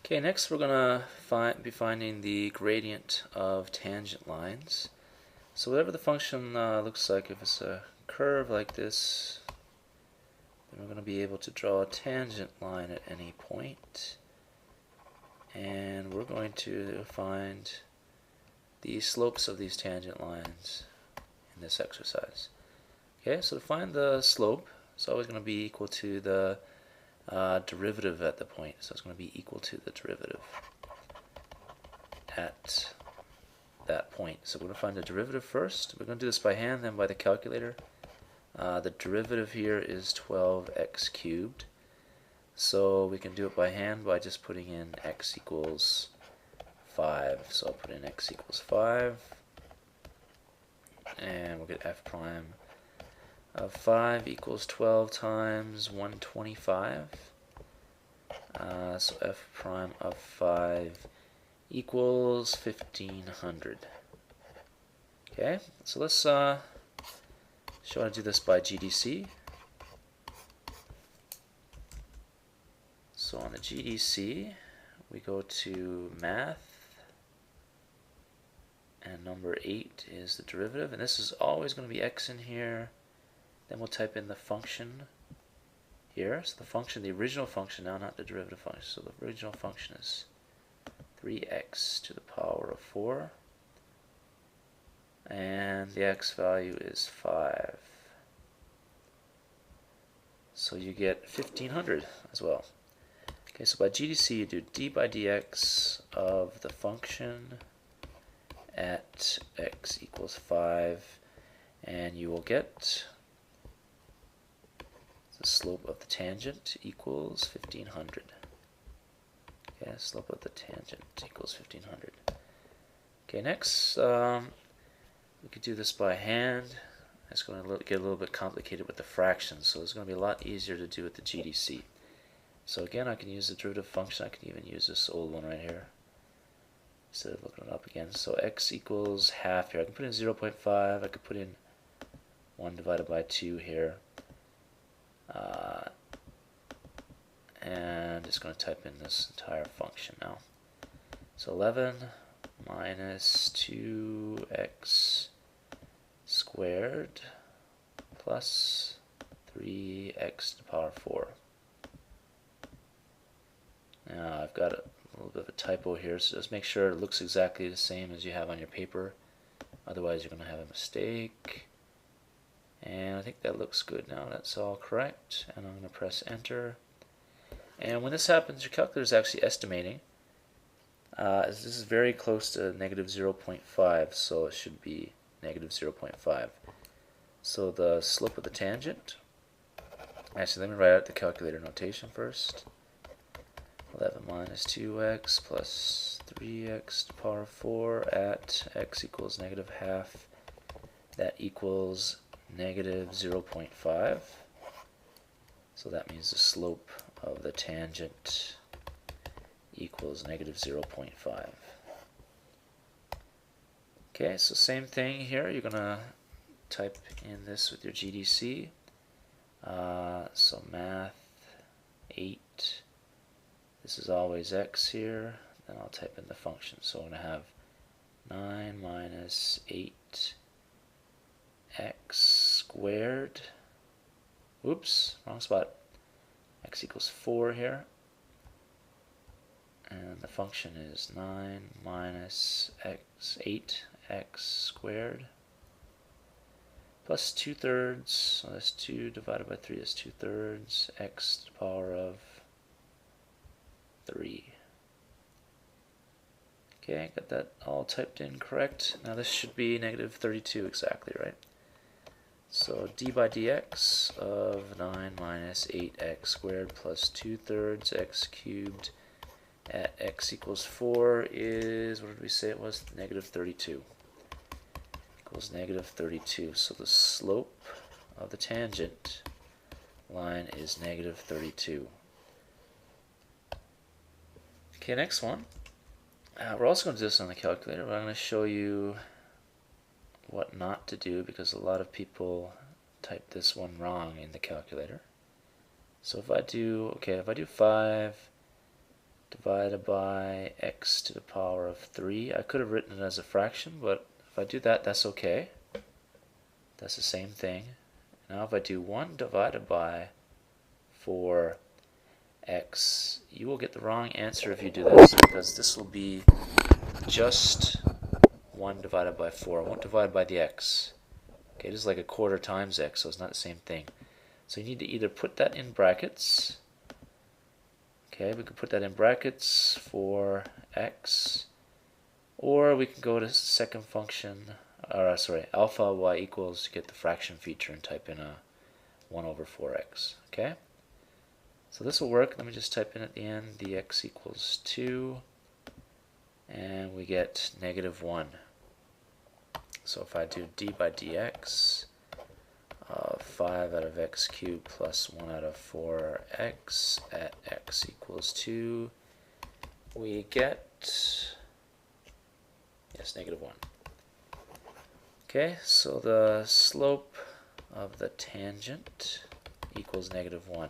Okay, next we're going to be finding the gradient of tangent lines. So whatever the function looks like, if it's a curve like this, then we're going to be able to draw a tangent line at any point. And we're going to find the slopes of these tangent lines in this exercise. Okay, so to find the slope, it's always going to be equal to the derivative at the point. So it's going to be equal to the derivative at that point. So we're going to find the derivative first. We're going to do this by hand, then by the calculator. The derivative here is 12x cubed. So we can do it by hand by just putting in x equals 5. So I'll put in x equals 5. And we'll get f prime of 5 equals 12 times 125. So f prime of 5 equals 1500. Okay, so let's show how to do this by GDC. So on the GDC, we go to Math, and number 8 is the derivative, and this is always going to be x in here. Then we'll type in the function here. So the function, the original function now, not the derivative function. So the original function is 3x to the power of 4. And the x value is 5. So you get 1500 as well. Okay, so by GDC you do d by dx of the function at x equals 5, and you will get the slope of the tangent equals 1500. Okay, slope of the tangent equals 1500. Okay, next we could do this by hand. It's going to get a little bit complicated with the fractions, so it's going to be a lot easier to do with the GDC. So again, I can use the derivative function. I can even use this old one right here instead of looking it up again. So x equals half here. I can put in 0.5. I could put in 1 divided by 2 here. And it's going to type in this entire function now. So 11 minus 2x squared plus 3x to the power 4. Now I've got a little bit of a typo here, so just make sure it looks exactly the same as you have on your paper. Otherwise you're going to have a mistake. And I think that looks good now. That's all correct. And I'm going to press enter. And when this happens, your calculator is actually estimating. This is very close to negative 0.5, so it should be negative 0.5. So the slope of the tangent, actually let me write out the calculator notation first. 11 minus 2x plus 3x to the power of 4 at x equals negative half. That equals negative 0.5. So that means the slope of the tangent equals negative 0.5. Okay, so same thing here. You're going to type in this with your GDC. So math 8. This is always x here. Then I'll type in the function. So I'm going to have 9 minus 8 x squared. Oops, wrong spot. X equals 4 here. And the function is 9 minus x, 8x squared plus 2/3. So that's 2 divided by 3 is 2/3 x to the power of 3. Okay, got that all typed in correct. Now this should be negative 32 exactly, right? So d by dx of 9 minus 8x squared plus 2/3 x cubed at x equals 4 is, what did we say it was? Negative 32. Equals negative 32. So the slope of the tangent line is negative 32. Okay, next one. We're also going to do this on the calculator, but I'm going to show you what not to do because a lot of people type this one wrong in the calculator. So if I do 5 divided by x to the power of 3. I could have written it as a fraction, but if I do that, that's okay. That's the same thing. Now if I do 1 divided by 4x, you will get the wrong answer if you do this, because this will be just 1 divided by 4. I won't divide by the x. Okay, this is like a quarter times x, so it's not the same thing. So you need to either put that in brackets. Okay, we could put that in brackets for x, or we can go to second function, or sorry, alpha y equals to get the fraction feature and type in a 1 over 4x. Okay, so this will work. Let me just type in at the end dx equals 2, and we get -1. So if I do d by dx, 5 out of x cubed plus 1 out of 4x at x equals 2, we get, yes, -1. Okay, so the slope of the tangent equals -1.